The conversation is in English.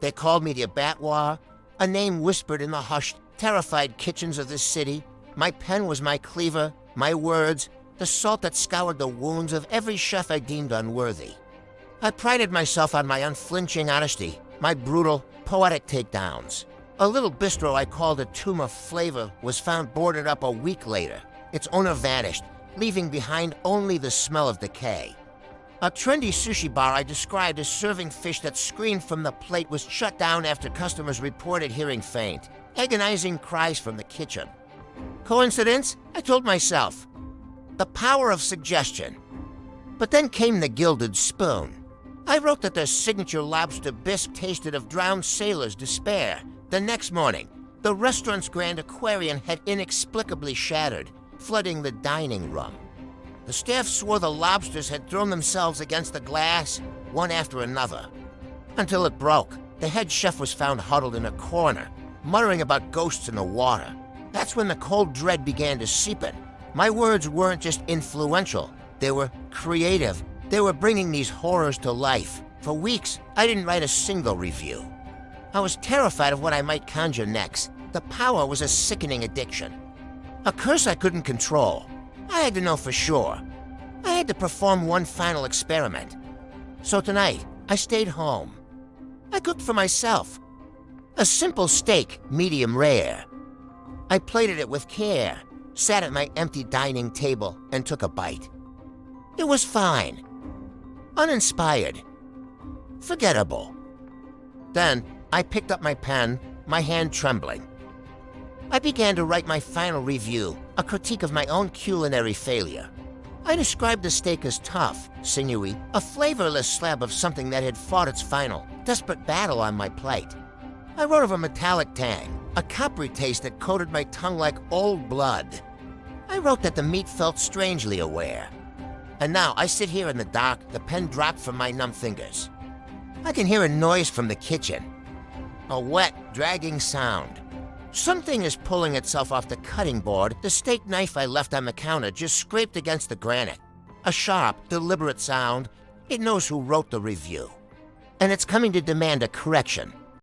They called me the abattoir, a name whispered in the hushed, terrified kitchens of this city. My pen was my cleaver, my words, the salt that scoured the wounds of every chef I deemed unworthy. I prided myself on my unflinching honesty, my brutal, poetic takedowns. A little bistro I called a Tomb of Flavor was found boarded up a week later. Its owner vanished, leaving behind only the smell of decay. A trendy sushi bar I described as serving fish that screamed from the plate was shut down after customers reported hearing faint, agonizing cries from the kitchen. Coincidence? I told myself. The power of suggestion. But then came the Gilded Spoon. I wrote that their signature lobster bisque tasted of drowned sailors' despair. The next morning, the restaurant's grand aquarium had inexplicably shattered, flooding the dining room. The staff swore the lobsters had thrown themselves against the glass, one after another. Until it broke, the head chef was found huddled in a corner, muttering about ghosts in the water. That's when the cold dread began to seep in. My words weren't just influential, they were creative. They were bringing these horrors to life. For weeks, I didn't write a single review. I was terrified of what I might conjure next. The power was a sickening addiction. A curse I couldn't control. I had to know for sure. I had to perform one final experiment. So tonight, I stayed home. I cooked for myself. A simple steak, medium rare. I plated it with care, sat at my empty dining table, and took a bite. It was fine. Uninspired. Forgettable. Then, I picked up my pen, my hand trembling. I began to write my final review, a critique of my own culinary failure. I described the steak as tough, sinewy, a flavorless slab of something that had fought its final, desperate battle on my plate. I wrote of a metallic tang, a coppery taste that coated my tongue like old blood. I wrote that the meat felt strangely aware. And now I sit here in the dark, the pen dropped from my numb fingers. I can hear a noise from the kitchen. A wet, dragging sound. Something is pulling itself off the cutting board. The steak knife I left on the counter just scraped against the granite. A sharp, deliberate sound. It knows who wrote the review. And it's coming to demand a correction.